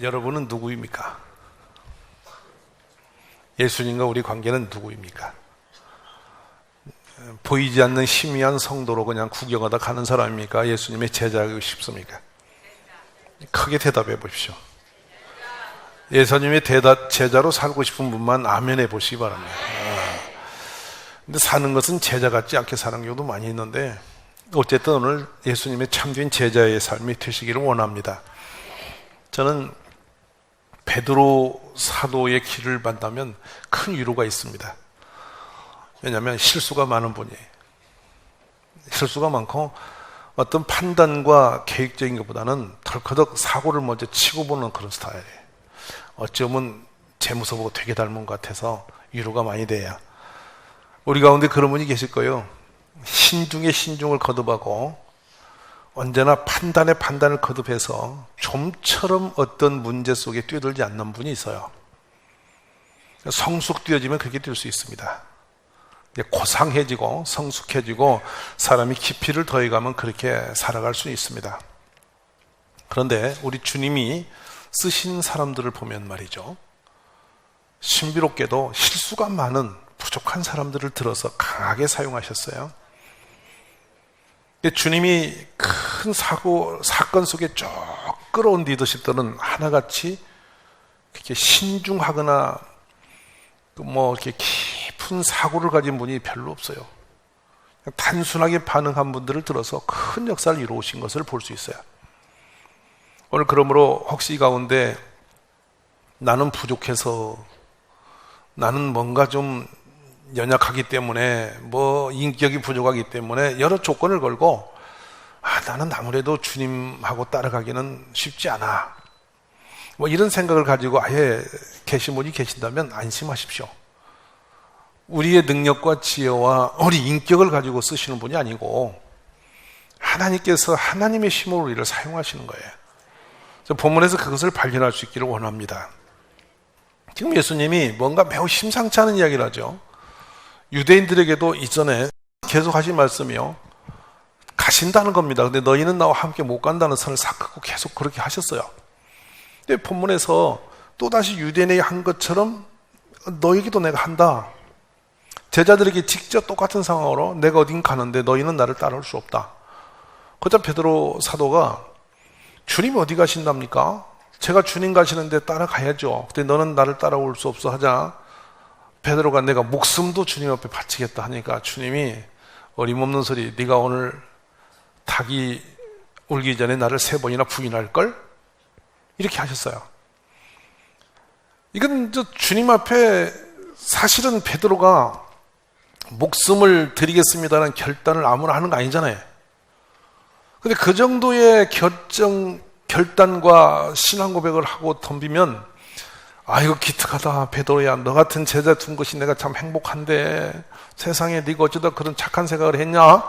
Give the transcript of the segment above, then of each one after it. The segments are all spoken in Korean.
여러분은 누구입니까? 예수님과 우리 관계는 누구입니까? 보이지 않는 희미한 성도로 그냥 구경하다 가는 사람입니까? 예수님의 제자이고 싶습니까? 크게 대답해 보십시오. 예수님의 제자로 살고 싶은 분만 아멘해 보시기 바랍니다. 근데 사는 것은 제자 같지 않게 사는 경우도 많이 있는데, 어쨌든 오늘 예수님의 참된 제자의 삶이 되시기를 원합니다. 저는 베드로 사도의 길을 만나면 큰 위로가 있습니다. 왜냐하면 실수가 많은 분이에요. 실수가 많고 어떤 판단과 계획적인 것보다는 덜커덕 사고를 먼저 치고 보는 그런 스타일이에요. 어쩌면 재무서 보고 되게 닮은 것 같아서 위로가 많이 돼요. 우리 가운데 그런 분이 계실 거예요. 신중에 신중을 거듭하고 언제나 판단에 판단을 거듭해서 좀처럼 어떤 문제 속에 뛰어들지 않는 분이 있어요. 성숙되어지면 그렇게 될 수 있습니다. 고상해지고 성숙해지고 사람이 깊이를 더해가면 그렇게 살아갈 수 있습니다. 그런데 우리 주님이 쓰신 사람들을 보면 말이죠, 신비롭게도 실수가 많은 부족한 사람들을 들어서 강하게 사용하셨어요. 주님이 큰 사건 속에 쭉 끌어온 리더십들은 하나같이 그렇게 신중하거나 이렇게 깊은 사고를 가진 분이 별로 없어요. 단순하게 반응한 분들을 들어서 큰 역사를 이루어오신 것을 볼 수 있어요. 오늘 그러므로 혹시 이 가운데 나는 부족해서, 나는 뭔가 좀 연약하기 때문에, 인격이 부족하기 때문에 여러 조건을 걸고 나는 아무래도 주님하고 따라가기는 쉽지 않아, 이런 생각을 가지고 아예 계신 분이 계신다면 안심하십시오. 우리의 능력과 지혜와 우리 인격을 가지고 쓰시는 분이 아니고 하나님께서 하나님의 힘으로 우리를 사용하시는 거예요. 본문에서 그것을 발견할 수 있기를 원합니다. 지금 예수님이 뭔가 매우 심상치 않은 이야기를 하죠. 유대인들에게도 이전에 계속 하신 말씀이요, 가신다는 겁니다. 근데 너희는 나와 함께 못 간다는 선을 삭히고 계속 그렇게 하셨어요. 근데 본문에서 또다시 유대인이 한 것처럼 너에게도 내가 한다. 제자들에게 직접 똑같은 상황으로 내가 어딘 가는데 너희는 나를 따라올 수 없다. 그러자 베드로 사도가 주님이 어디 가신답니까? 제가 주님 가시는데 따라가야죠. 근데 너는 나를 따라올 수 없어 하자 베드로가 내가 목숨도 주님 앞에 바치겠다 하니까 주님이 어림없는 소리, 네가 오늘 닭이 울기 전에 나를 3번이나 부인할걸? 이렇게 하셨어요. 이건 주님 앞에 사실은 베드로가 목숨을 드리겠습니다라는 결단을 아무나 하는 거 아니잖아요. 근데 그 정도의 결단과 신앙 고백을 하고 덤비면, 이거 기특하다 베드로야, 너 같은 제자 둔 것이 내가 참 행복한데 세상에 네가 어쩌다 그런 착한 생각을 했냐?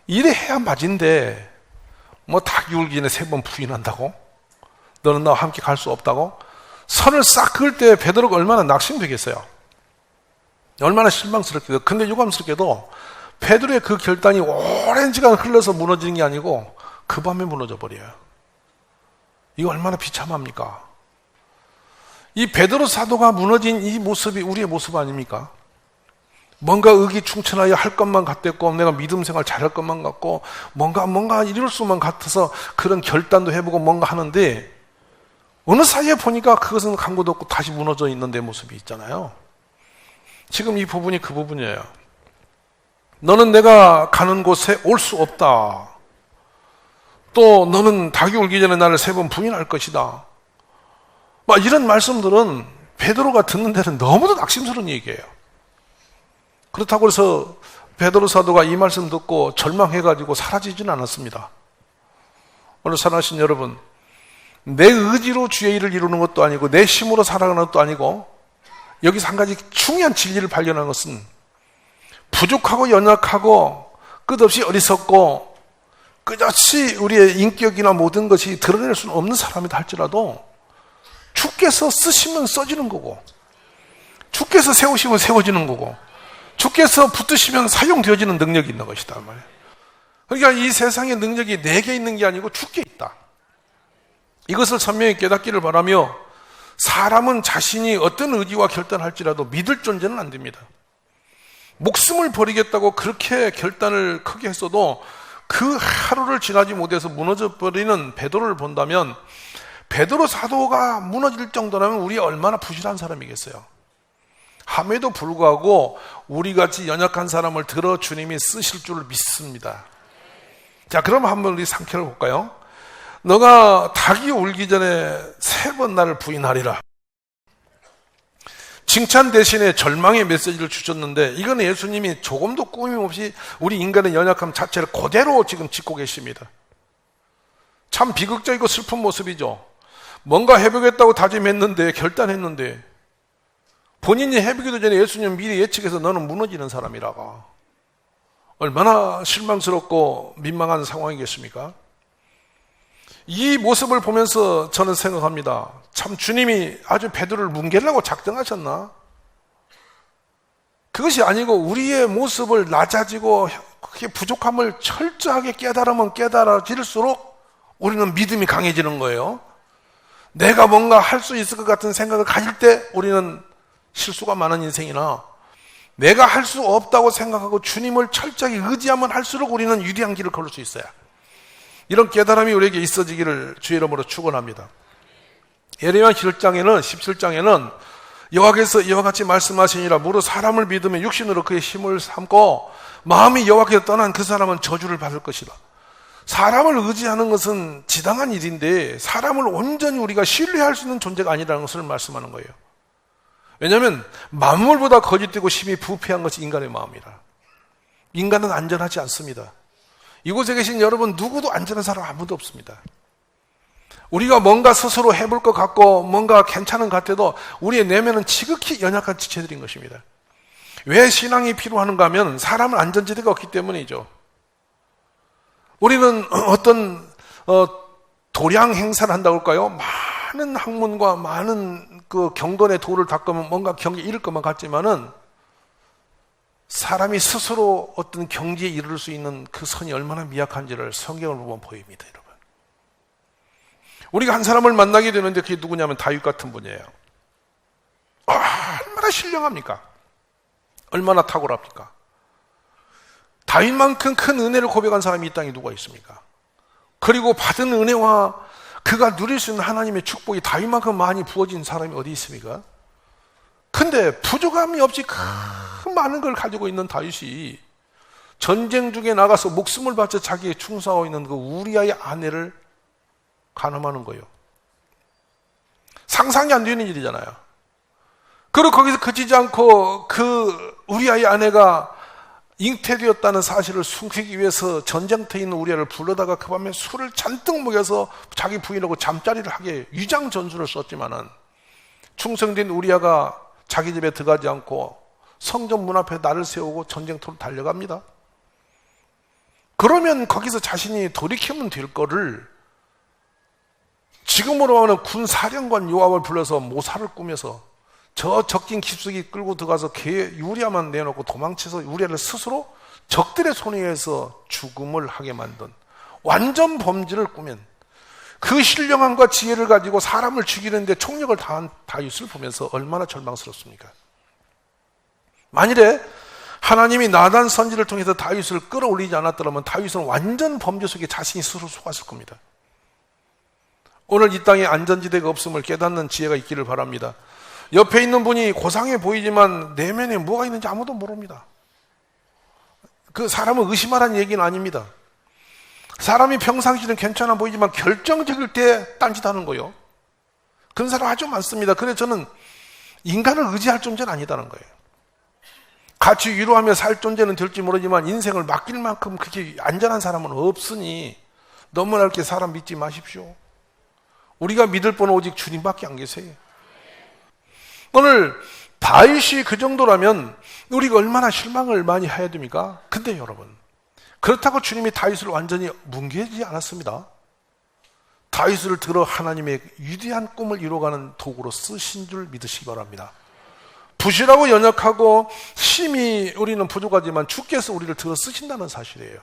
이래 해야 맞인데 닭이 울기 전에 3번 부인한다고? 너는 나와 함께 갈 수 없다고? 선을 싹 그을 때 베드로가 얼마나 낙심되겠어요. 얼마나 실망스럽겠어요. 근데 유감스럽게도 베드로의 그 결단이 오랜 시간 흘러서 무너지는 게 아니고 그 밤에 무너져 버려요. 이거 얼마나 비참합니까? 이 베드로 사도가 무너진 이 모습이 우리의 모습 아닙니까? 뭔가 의기충천하여 할 것만 같았고, 내가 믿음 생활 잘할 것만 같고, 뭔가 이룰 수만 같아서 그런 결단도 해보고 뭔가 하는데, 어느 사이에 보니까 그것은 강구도 없고 다시 무너져 있는 내 모습이 있잖아요. 지금 이 부분이 그 부분이에요. 너는 내가 가는 곳에 올 수 없다. 또 너는 닭이 울기 전에 나를 3번 부인할 것이다. 이런 말씀들은 베드로가 듣는 데는 너무도 낙심스러운 얘기예요. 그렇다고 해서 베드로 사도가 이 말씀 듣고 절망해가지고 사라지진 않았습니다. 오늘 사랑하신 여러분, 내 의지로 주의 일을 이루는 것도 아니고 내 힘으로 살아가는 것도 아니고, 여기서 한 가지 중요한 진리를 발견한 것은 부족하고 연약하고 끝없이 어리석고 끝없이 우리의 인격이나 모든 것이 드러낼 수는 없는 사람이다 할지라도 주께서 쓰시면 써지는 거고, 주께서 세우시면 세워지는 거고, 주께서 붙드시면 사용되어지는 능력이 있는 것이다 말이에요. 그러니까 이 세상의 능력이 내게 있는 게 아니고 주께 있다. 이것을 선명히 깨닫기를 바라며 사람은 자신이 어떤 의지와 결단할지라도 믿을 존재는 안 됩니다. 목숨을 버리겠다고 그렇게 결단을 크게 했어도 그 하루를 지나지 못해서 무너져 버리는 베드로를 본다면 베드로 사도가 무너질 정도라면 우리 얼마나 부실한 사람이겠어요. 함에도 불구하고 우리같이 연약한 사람을 들어 주님이 쓰실 줄을 믿습니다. 자, 그럼 한번 우리 상태를 볼까요? 너가 닭이 울기 전에 3번 나를 부인하리라. 칭찬 대신에 절망의 메시지를 주셨는데 이건 예수님이 조금도 꾸밈없이 우리 인간의 연약함 자체를 그대로 지금 짚고 계십니다. 참 비극적이고 슬픈 모습이죠. 뭔가 해보겠다고 다짐했는데 결단했는데 본인이 해보기도 전에 예수님 미리 예측해서 너는 무너지는 사람이라고. 얼마나 실망스럽고 민망한 상황이겠습니까? 이 모습을 보면서 저는 생각합니다. 참 주님이 아주 베드로를 뭉개려고 작정하셨나? 그것이 아니고 우리의 모습을 낮아지고 그게 부족함을 철저하게 깨달으면 깨달아질수록 우리는 믿음이 강해지는 거예요. 내가 뭔가 할 수 있을 것 같은 생각을 가질 때 우리는 실수가 많은 인생이나 내가 할 수 없다고 생각하고 주님을 철저하게 의지하면 할수록 우리는 유리한 길을 걸을 수 있어요. 이런 깨달음이 우리에게 있어지기를 주의 이름으로 축원합니다. 예레미야 17장에는 여호와께서 이와 같이 말씀하시니라. 무릇 사람을 믿으면 육신으로 그의 힘을 삼고 마음이 여호와께서 떠난 그 사람은 저주를 받을 것이다. 사람을 의지하는 것은 지당한 일인데 사람을 온전히 우리가 신뢰할 수 있는 존재가 아니라는 것을 말씀하는 거예요. 왜냐하면 만물보다 거짓되고 심히 부패한 것이 인간의 마음이라. 인간은 안전하지 않습니다. 이곳에 계신 여러분 누구도 안전한 사람 아무도 없습니다. 우리가 뭔가 스스로 해볼 것 같고 뭔가 괜찮은 것 같아도 우리의 내면은 지극히 연약한 지체들인 것입니다. 왜 신앙이 필요한가 하면 사람은 안전지대가 없기 때문이죠. 우리는 어떤 도량 행사를 한다고 할까요? 많은 학문과 많은 그 경건의 도를 닦으면 뭔가 경지에 이를 것만 같지만은 사람이 스스로 어떤 경지에 이를 수 있는 그 선이 얼마나 미약한지를 성경을 보면 보입니다, 여러분. 우리가 한 사람을 만나게 되는데 그게 누구냐면 다윗 같은 분이에요. 얼마나 신령합니까? 얼마나 탁월합니까? 다윗만큼 큰 은혜를 고백한 사람이 이 땅에 누가 있습니까? 그리고 받은 은혜와 그가 누릴 수 있는 하나님의 축복이 다윗만큼 많이 부어진 사람이 어디 있습니까? 근데 부족함이 없이 큰 많은 걸 가지고 있는 다윗이 전쟁 중에 나가서 목숨을 바쳐 자기에 충성하고 있는 그 우리아의 아내를 간음하는 거예요. 상상이 안 되는 일이잖아요. 그리고 거기서 그치지 않고 그 우리아의 아내가 잉태되었다는 사실을 숨기기 위해서 전쟁터에 있는 우리아를 불러다가 그 밤에 술을 잔뜩 먹여서 자기 부인하고 잠자리를 하게 위장 전술을 썼지만은 충성된 우리아가 자기 집에 들어가지 않고 성전 문 앞에 날을 세우고 전쟁터로 달려갑니다. 그러면 거기서 자신이 돌이키면 될 거를 지금으로 하는 군사령관 요압을 불러서 모사를 꾸며서 저 적긴 깊숙이 끌고 들어가서 우리아만 내놓고 도망쳐서 우리아를 스스로 적들의 손에 의해서 죽음을 하게 만든 완전 범죄를 꾸민 그 신령함과 지혜를 가지고 사람을 죽이는데 총력을 다한 다윗을 보면서 얼마나 절망스럽습니까? 만일에 하나님이 나단 선지를 통해서 다윗을 끌어올리지 않았더라면 다윗은 완전 범죄 속에 자신이 스스로 속았을 겁니다. 오늘 이 땅에 안전지대가 없음을 깨닫는 지혜가 있기를 바랍니다. 옆에 있는 분이 고상해 보이지만 내면에 뭐가 있는지 아무도 모릅니다. 그 사람을 의심하라는 얘기는 아닙니다. 사람이 평상시는 괜찮아 보이지만 결정적일 때 딴짓하는 거예요. 그런 사람 아주 많습니다. 그래서 저는 인간을 의지할 존재는 아니다는 거예요. 같이 위로하며 살 존재는 될지 모르지만 인생을 맡길 만큼 그렇게 안전한 사람은 없으니 너무나 이렇게 사람 믿지 마십시오. 우리가 믿을 분은 오직 주님밖에 안 계세요. 오늘 다윗이 그 정도라면 우리가 얼마나 실망을 많이 해야 됩니까? 근데 여러분, 그렇다고 주님이 다윗을 완전히 뭉개지 않았습니다. 다윗을 들어 하나님의 위대한 꿈을 이루어가는 도구로 쓰신 줄 믿으시기 바랍니다. 부실하고 연약하고 심히 우리는 부족하지만 주께서 우리를 들어 쓰신다는 사실이에요.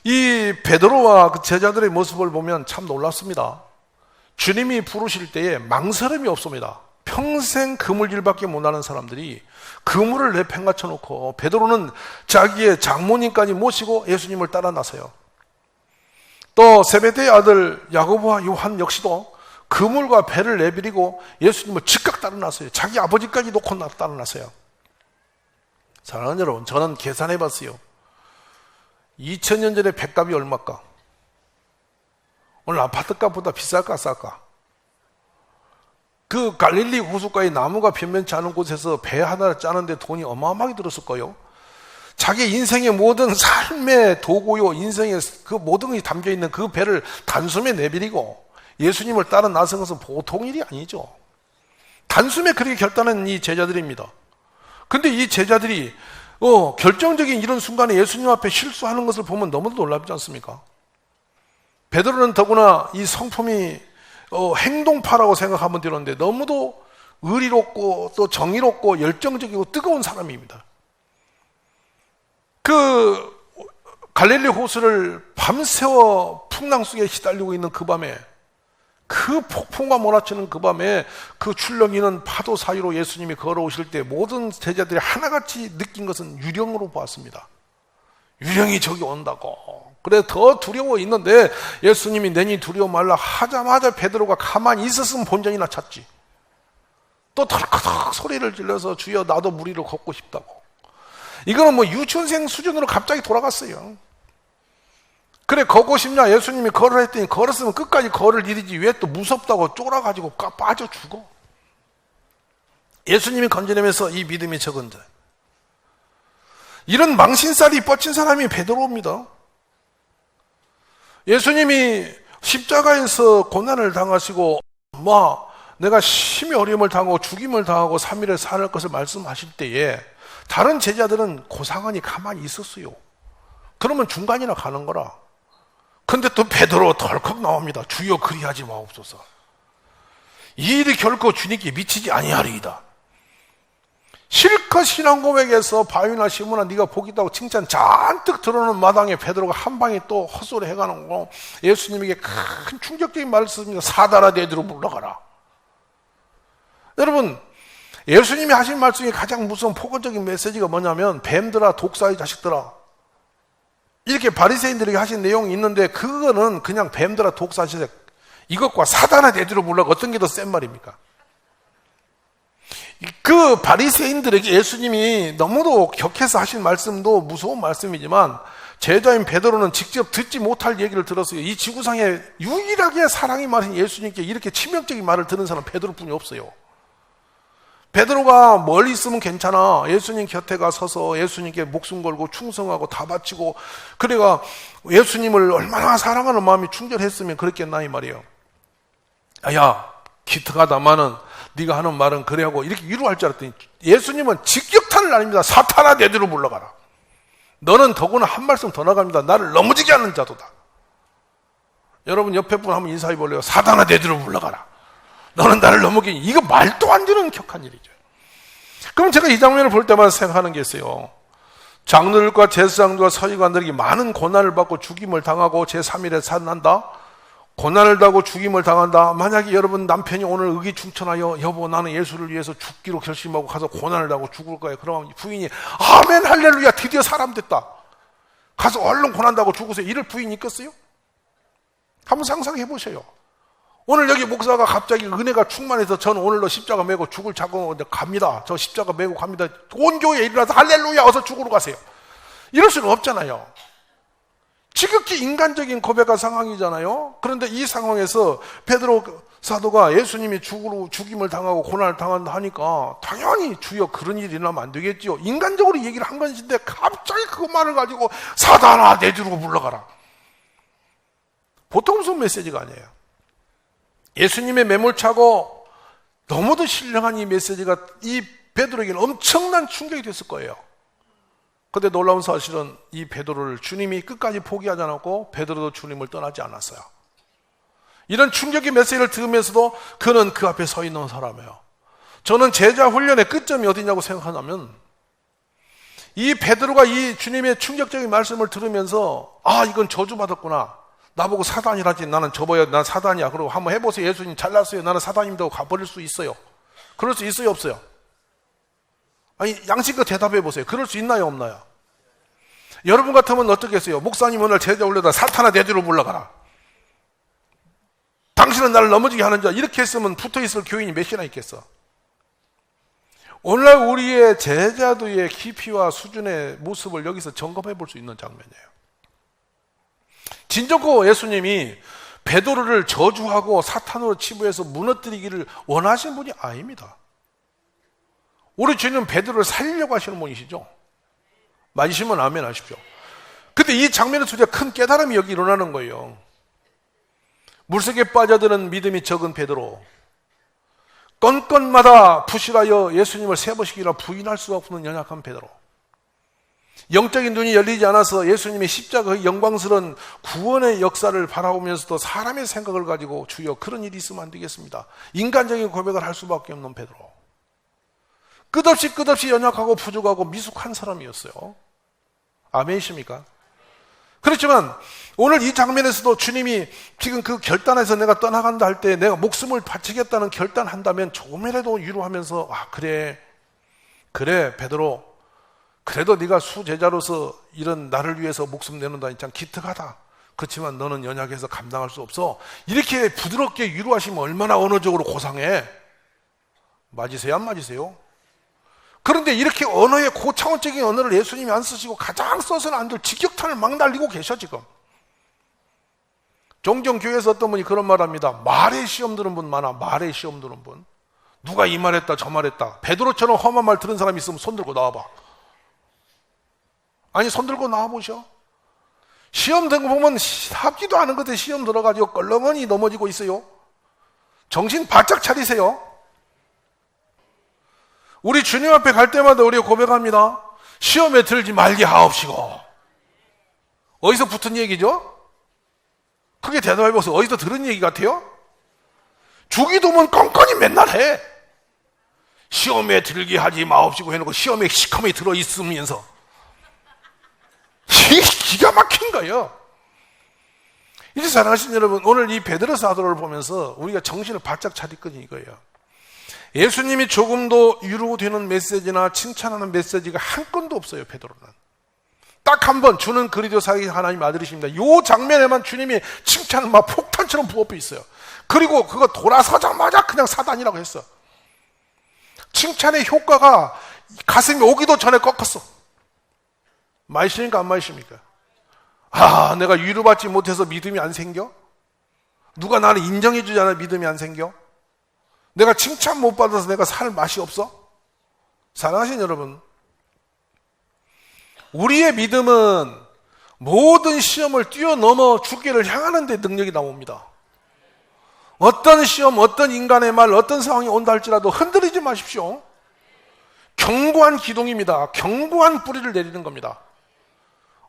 이 베드로와 그 제자들의 모습을 보면 참 놀랍습니다. 주님이 부르실 때에 망설임이 없습니다. 평생 그물질밖에 못하는 사람들이 그물을 내팽개쳐 놓고 베드로는 자기의 장모님까지 모시고 예수님을 따라 나서요. 또 세베대의 아들 야고보와 요한 역시도 그물과 배를 내버리고 예수님을 즉각 따라 나서요. 자기 아버지까지 놓고 따라 나서요. 사랑하는 여러분, 저는 계산해 봤어요. 2000년 전에 돛값이 얼마일까? 오늘 아파트값보다 비쌀까 쌀까? 그 갈릴리 호숫가에 나무가 변변치 않은 곳에서 배 하나를 짜는데 돈이 어마어마하게 들었을 거예요. 자기 인생의 모든 삶의 도구요, 인생의 그 모든 것이 담겨있는 그 배를 단숨에 내버리고 예수님을 따라 나선 것은 보통 일이 아니죠. 단숨에 그렇게 결단한 이 제자들입니다. 근데 이 제자들이 결정적인 이런 순간에 예수님 앞에 실수하는 것을 보면 너무도 놀랍지 않습니까? 베드로는 더구나 이 성품이 행동파라고 생각하면 되는데 너무도 의리롭고 또 정의롭고 열정적이고 뜨거운 사람입니다. 그 갈릴리 호수를 밤새워 풍랑 속에 시달리고 있는 그 밤에, 그 폭풍과 몰아치는 그 밤에 그 출렁이는 파도 사이로 예수님이 걸어오실 때 모든 제자들이 하나같이 느낀 것은 유령으로 보았습니다. 유령이 저기 온다고. 그래 더 두려워 있는데 예수님이 내니 두려워 말라 하자마자 베드로가 가만히 있었으면 본전이나 찾지. 또 덜커덕 소리를 질러서 주여 나도 물 위로 걷고 싶다고. 이거는 뭐 유치원생 수준으로 갑자기 돌아갔어요. 그래 걷고 싶냐? 예수님이 걸으라 했더니 걸었으면 끝까지 걸을 일이지 왜 또 무섭다고 쫄아가지고 빠져 죽어. 예수님이 건져내면서 이 믿음이 적은 자, 이런 망신살이 뻗친 사람이 베드로입니다. 예수님이 십자가에서 고난을 당하시고 내가 심히 어려움을 당하고 죽임을 당하고 3일에 살을 것을 말씀하실 때에 다른 제자들은 고상하니 가만히 있었어요. 그러면 중간이나 가는 거라. 근데 또 베드로 덜컥 나옵니다. 주여 그리하지 마옵소서. 이 일이 결코 주님께 미치지 아니하리이다. 실컷 신앙 고백에서 바위나 시므나 네가 복 있다고 칭찬 잔뜩 들어오는 마당에 베드로가 한 방에 또 헛소리 해가는 거, 예수님에게 큰 충격적인 말을 씁니다. 사다라 내 뒤로 물러가라. 여러분, 예수님이 하신 말씀 중에 가장 무서운 포괄적인 메시지가 뭐냐면 뱀들아 독사의 자식들아, 이렇게 바리새인들에게 하신 내용이 있는데 그거는 그냥 뱀들아 독사의 자식, 이것과 사단아 내 뒤로 물러가 어떤 게 더 센 말입니까? 그 바리새인들에게 예수님이 너무도 격해서 하신 말씀도 무서운 말씀이지만 제자인 베드로는 직접 듣지 못할 얘기를 들었어요. 이 지구상에 유일하게 사랑이 많은 예수님께 이렇게 치명적인 말을 들은 사람은 베드로뿐이 없어요. 베드로가 멀리 있으면 괜찮아. 예수님 곁에 가 서서 예수님께 목숨 걸고 충성하고 다 바치고 그래가 예수님을 얼마나 사랑하는 마음이 충절했으면 그랬겠나 이 말이에요. 야 기특하다마는 네가 하는 말은 그래 하고 이렇게 위로할 줄 알았더니 예수님은 직격탄을 날립니다. 사탄아 내 뒤로 물러가라. 너는 더구나 한 말씀 더 나갑니다. 나를 넘어지게 하는 자도다. 여러분 옆에 분 한번 인사해 볼래요? 사탄아 내 뒤로 물러가라. 너는 나를 넘어지게. 이거 말도 안 되는 격한 일이죠. 그럼 제가 이 장면을 볼 때마다 생각하는 게 있어요. 장로들과 제사장들과 서기관들에게 많은 고난을 받고 죽임을 당하고 제3일에 살아난다. 고난을 당하고 죽임을 당한다. 만약에 여러분 남편이 오늘 의기충천하여 여보 나는 예수를 위해서 죽기로 결심하고 가서 고난을 당하고 죽을 거예요. 그러면 부인이 아멘 할렐루야 드디어 사람 됐다. 가서 얼른 고난 당하고 죽으세요. 이럴 부인이 있겠어요? 한번 상상해 보세요. 오늘 여기 목사가 갑자기 은혜가 충만해서 저는 오늘로 십자가 메고 죽을 자고 갑니다. 저 십자가 메고 갑니다. 온 교회에 일어나서 할렐루야 어서 죽으러 가세요. 이럴 수는 없잖아요. 지극히 인간적인 고백한 상황이잖아요. 그런데 이 상황에서 베드로 사도가 예수님이 죽임을 당하고 고난을 당한다 하니까 당연히 주여 그런 일이 일어나면 안 되겠지요. 인간적으로 얘기를 한 것인데 갑자기 그 말을 가지고 사단아 내 뒤로 물러가라. 보통 무슨 메시지가 아니에요. 예수님의 매몰차고 너무도 신령한 이 메시지가 이 베드로에게는 엄청난 충격이 됐을 거예요. 그런데 놀라운 사실은 이 베드로를 주님이 끝까지 포기하지 않았고 베드로도 주님을 떠나지 않았어요. 이런 충격의 메시지를 들으면서도 그는 그 앞에 서 있는 사람이에요. 저는 제자 훈련의 끝점이 어디냐고 생각하냐면 이 베드로가 이 주님의 충격적인 말씀을 들으면서 이건 저주받았구나. 나보고 사단이라지. 나는 접어야 난 사단이야. 그러고 한번 해보세요. 예수님 잘났어요. 나는 사단입니다. 가버릴 수 있어요. 그럴 수 있어요? 없어요? 아니, 양심껏 대답해 보세요. 그럴 수 있나요? 없나요? 여러분 같으면 어떻게 했어요? 목사님 오늘 제자 올려다 사탄아 대주로 불러가라. 당신은 나를 넘어지게 하는 자. 이렇게 했으면 붙어있을 교인이 몇이나 있겠어? 오늘날 우리의 제자도의 깊이와 수준의 모습을 여기서 점검해 볼 수 있는 장면이에요. 진정코 예수님이 베드로를 저주하고 사탄으로 치부해서 무너뜨리기를 원하시는 분이 아닙니다. 우리 주님은 베드로를 살리려고 하시는 분이시죠. 맞으시면 아멘 하십시오. 근데 이 장면에서 우리가 큰 깨달음이 여기 일어나는 거예요. 물속에 빠져드는 믿음이 적은 베드로, 건건마다 부실하여 예수님을 세 번씩이나 부인할 수 없는 연약한 베드로, 영적인 눈이 열리지 않아서 예수님의 십자가의 영광스러운 구원의 역사를 바라보면서도 사람의 생각을 가지고 주여 그런 일이 있으면 안 되겠습니다. 인간적인 고백을 할 수밖에 없는 베드로, 끝없이 연약하고 부족하고 미숙한 사람이었어요. 아멘이십니까? 그렇지만 오늘 이 장면에서도 주님이 지금 그 결단에서 내가 떠나간다 할 때 내가 목숨을 바치겠다는 결단한다면 조금이라도 위로하면서 그래 베드로, 그래도 네가 수제자로서 이런 나를 위해서 목숨 내놓는다니 참 기특하다. 그렇지만 너는 연약해서 감당할 수 없어. 이렇게 부드럽게 위로하시면 얼마나 언어적으로 고상해. 맞으세요? 안 맞으세요? 그런데 이렇게 언어의 고차원적인 언어를 예수님이 안 쓰시고 가장 써서는 안 될 직격탄을 막 날리고 계셔 지금. 종종 교회에서 어떤 분이 그런 말 합니다. 말에 시험 들은 분 많아. 말에 시험 들은 분. 누가 이 말했다 저 말했다. 베드로처럼 험한 말 들은 사람이 있으면 손 들고 나와봐. 아니 손 들고 나와보셔. 시험 든 거 보면 합지도 않은 것에 시험 들어가지고 껄렁하니 넘어지고 있어요. 정신 바짝 차리세요. 우리 주님 앞에 갈 때마다 우리가 고백합니다. 시험에 들지 말게 하옵시고. 어디서 붙은 얘기죠? 크게 대답해보세요. 어디서 들은 얘기 같아요? 주기도문 껌껌이 맨날 해. 시험에 들게 하지 마옵시고 해놓고 시험에 시커멓게 들어있으면서 기가 막힌 거예요. 이제 사랑하신 여러분, 오늘 이 베드로 사도를 보면서 우리가 정신을 바짝 차릴 건 이거예요. 예수님이 조금도 위로되는 메시지나 칭찬하는 메시지가 한 건도 없어요. 베드로는 딱 한 번, 주는 그리스도의 하나님 아들이십니다. 이 장면에만 주님이 칭찬을 막 폭탄처럼 부어져 있어요. 그리고 그거 돌아서자마자 그냥 사단이라고 했어. 칭찬의 효과가 가슴이 오기도 전에 꺾었어. 마이십니까 안 마이십니까? 내가 위로받지 못해서 믿음이 안 생겨? 누가 나를 인정해 주지 않아 믿음이 안 생겨? 내가 칭찬 못 받아서 내가 살 맛이 없어? 사랑하신 여러분, 우리의 믿음은 모든 시험을 뛰어넘어 주기를 향하는 데 능력이 나옵니다. 어떤 시험, 어떤 인간의 말, 어떤 상황이 온다 할지라도 흔들리지 마십시오. 견고한 기둥입니다. 견고한 뿌리를 내리는 겁니다.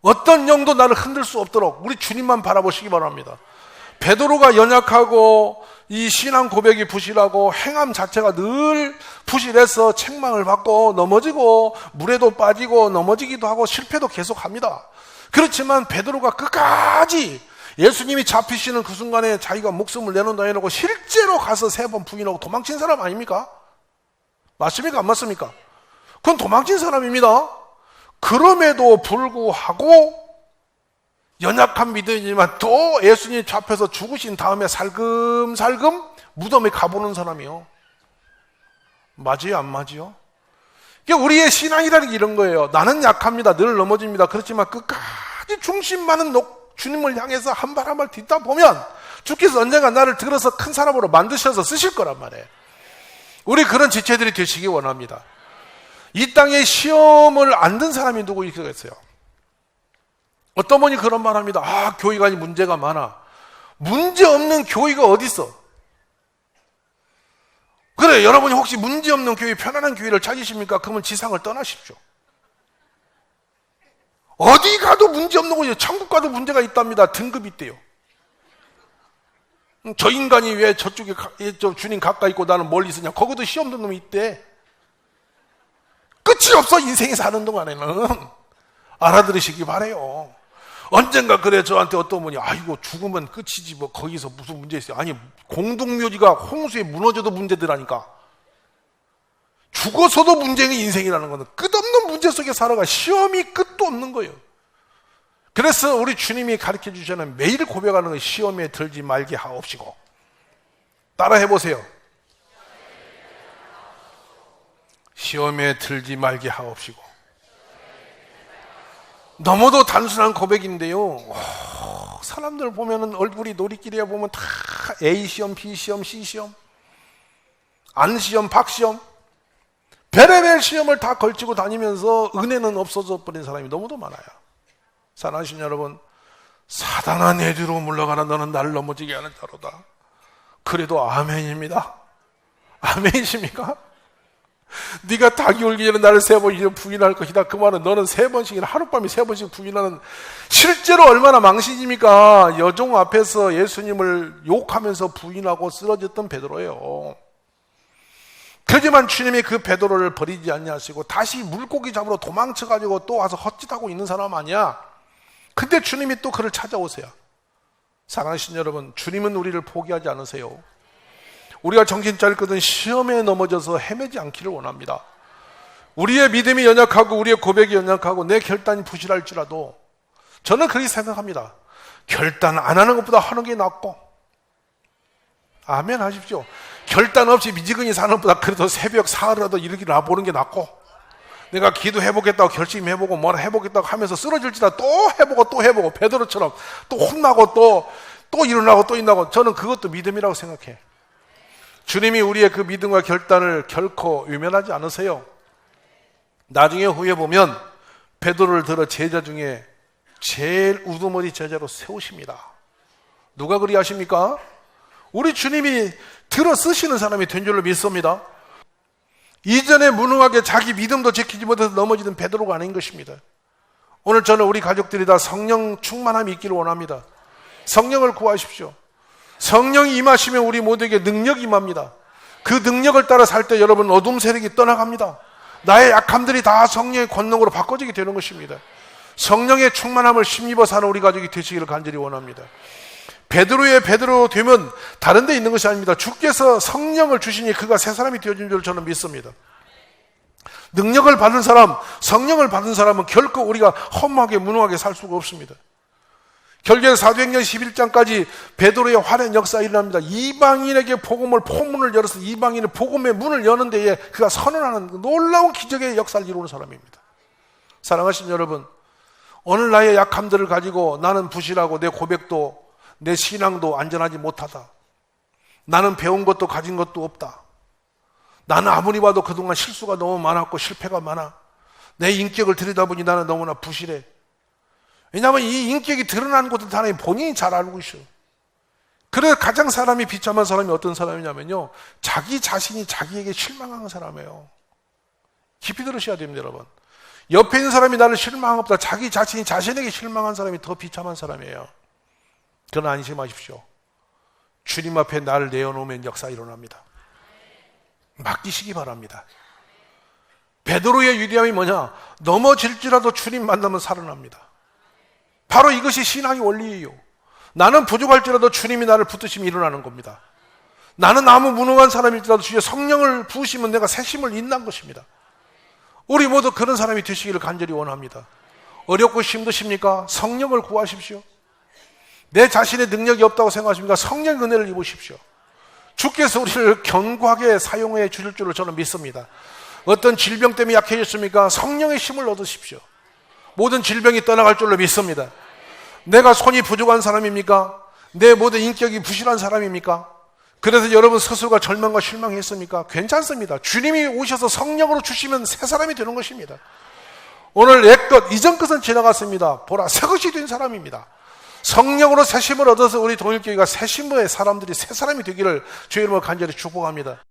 어떤 영도 나를 흔들 수 없도록 우리 주님만 바라보시기 바랍니다. 베드로가 연약하고 이 신앙 고백이 부실하고 행함 자체가 늘 부실해서 책망을 받고 넘어지고 물에도 빠지고 넘어지기도 하고 실패도 계속합니다. 그렇지만 베드로가 끝까지 예수님이 잡히시는 그 순간에 자기가 목숨을 내놓는다 해놓고 실제로 가서 3번 부인하고 도망친 사람 아닙니까? 맞습니까? 안 맞습니까? 그건 도망친 사람입니다. 그럼에도 불구하고 연약한 믿음이지만 또 예수님이 잡혀서 죽으신 다음에 살금살금 무덤에 가보는 사람이요. 맞아요? 안 맞아요? 우리의 신앙이라는 게 이런 거예요. 나는 약합니다. 늘 넘어집니다. 그렇지만 끝까지 중심 많은 주님을 향해서 한 발 한 발 딛다 보면 주께서 언젠가 나를 들어서 큰 사람으로 만드셔서 쓰실 거란 말이에요. 우리 그런 지체들이 되시기 원합니다. 이 땅에 시험을 안 든 사람이 누구 있겠어요? 어떤 분이 그런 말 합니다. 교회가 문제가 많아. 문제 없는 교회가 어디 있어? 그래, 여러분이 혹시 문제 없는 교회, 편안한 교회를 찾으십니까? 그러면 지상을 떠나십시오. 어디 가도 문제 없는 거예요. 천국 가도 문제가 있답니다. 등급이 있대요. 저 인간이 왜 저쪽에 주님 가까이 있고 나는 멀리 있으냐? 거기도 시험 든 놈이 있대. 끝이 없어, 인생에 사는 동안에는. 알아들으시기 바라요. 언젠가 그래 저한테 어떤 분이 아이고 죽으면 끝이지 뭐 거기서 무슨 문제 있어요. 아니 공동묘지가 홍수에 무너져도 문제더라니까. 죽어서도 문제인 인생이라는 것은 끝없는 문제 속에 살아가 시험이 끝도 없는 거예요. 그래서 우리 주님이 가르쳐 주시는 매일 고백하는 건 시험에 들지 말게 하옵시고. 따라 해보세요. 시험에 들지 말게 하옵시고. 너무도 단순한 고백인데요. 사람들 보면은 얼굴이 놀이길에 보면 다 A시험, B시험, C시험, 안시험, 박시험, 별의별 시험을 다 걸치고 다니면서 은혜는 없어져 버린 사람이 너무도 많아요. 사랑하신 여러분, 사단아 내 뒤로 물러가라. 너는 나를 넘어지게 하는 자로다. 그래도 아멘입니다. 아멘이십니까? 네가 닭이 울기 전에 나를 3번 부인할 것이다. 그 말은 너는 3번씩이나 하룻밤에 3번씩 부인하는, 실제로 얼마나 망신입니까? 여종 앞에서 예수님을 욕하면서 부인하고 쓰러졌던 베드로예요. 그렇지만 주님이 그 베드로를 버리지 않냐시고 다시 물고기 잡으러 도망쳐가지고 또 와서 헛짓하고 있는 사람 아니야. 근데 주님이 또 그를 찾아오세요. 사랑하신 여러분, 주님은 우리를 포기하지 않으세요. 우리가 정신 차릴 것은 시험에 넘어져서 헤매지 않기를 원합니다. 우리의 믿음이 연약하고 우리의 고백이 연약하고 내 결단이 부실할지라도 저는 그렇게 생각합니다. 결단 안 하는 것보다 하는 게 낫고, 아멘 하십시오. 결단 없이 미지근히 사는 것보다 그래도 새벽 사흘이라도 이렇게 나보는 게 낫고, 내가 기도해보겠다고 결심해보고 뭐라 해보겠다고 하면서 쓰러질지라 또 해보고 또 해보고 베드로처럼 또 혼나고 또 일어나고 또 일어나고, 저는 그것도 믿음이라고 생각해. 주님이 우리의 그 믿음과 결단을 결코 외면하지 않으세요. 나중에 후에 보면 베드로를 들어 제자 중에 제일 우두머리 제자로 세우십니다. 누가 그리 하십니까? 우리 주님이 들어 쓰시는 사람이 된 줄로 믿습니다. 이전에 무능하게 자기 믿음도 지키지 못해서 넘어지던 베드로가 아닌 것입니다. 오늘 저는 우리 가족들이 다 성령 충만함이 있기를 원합니다. 성령을 구하십시오. 성령이 임하시면 우리 모두에게 능력이 임합니다. 그 능력을 따라 살 때 여러분 어둠 세력이 떠나갑니다. 나의 약함들이 다 성령의 권능으로 바꿔지게 되는 것입니다. 성령의 충만함을 힘입어 사는 우리 가족이 되시기를 간절히 원합니다. 베드로의 베드로 되면 다른 데 있는 것이 아닙니다. 주께서 성령을 주시니 그가 새 사람이 되어진 줄 저는 믿습니다. 능력을 받은 사람, 성령을 받은 사람은 결코 우리가 허무하게 무능하게 살 수가 없습니다. 결국에 사도행전 11장까지 베드로의 활약 역사가 일어납니다. 이방인에게 복음을 포문을 열어서 이방인의 복음의 문을 여는 데에 그가 선언하는 놀라운 기적의 역사를 이루는 사람입니다. 사랑하신 여러분, 오늘 나의 약함들을 가지고 나는 부실하고 내 고백도 내 신앙도 안전하지 못하다. 나는 배운 것도 가진 것도 없다. 나는 아무리 봐도 그동안 실수가 너무 많았고 실패가 많아. 내 인격을 들여다보니 나는 너무나 부실해. 왜냐하면 이 인격이 드러나는 것도 하나님 본인이 잘 알고 있어요. 그래서 가장 사람이 비참한 사람이 어떤 사람이냐면요, 자기 자신이 자기에게 실망하는 사람이에요. 깊이 들으셔야 됩니다, 여러분. 옆에 있는 사람이 나를 실망한 것보다 자기 자신이 자신에게 실망한 사람이 더 비참한 사람이에요. 그러나 안심하십시오. 주님 앞에 나를 내어놓으면 역사 일어납니다. 맡기시기 바랍니다. 베드로의 위대함이 뭐냐? 넘어질지라도 주님 만나면 살아납니다. 바로 이것이 신앙의 원리예요. 나는 부족할지라도 주님이 나를 붙드시면 일어나는 겁니다. 나는 아무 무능한 사람일지라도 주의 성령을 부으시면 내가 새 힘을 인난 것입니다. 우리 모두 그런 사람이 되시기를 간절히 원합니다. 어렵고 힘드십니까? 성령을 구하십시오. 내 자신의 능력이 없다고 생각하십니까? 성령의 은혜를 입으십시오. 주께서 우리를 견고하게 사용해 주실 줄을 저는 믿습니다. 어떤 질병 때문에 약해졌습니까? 성령의 힘을 얻으십시오. 모든 질병이 떠나갈 줄로 믿습니다. 내가 손이 부족한 사람입니까? 내 모든 인격이 부실한 사람입니까? 그래서 여러분 스스로가 절망과 실망했습니까? 괜찮습니다. 주님이 오셔서 성령으로 주시면 새 사람이 되는 것입니다. 오늘 옛것 이전 것은 지나갔습니다. 보라 새 것이 된 사람입니다. 성령으로 새 힘을 얻어서 우리 동일교회가 새 신부의 사람들이 새 사람이 되기를 주의 이름으로 간절히 축복합니다.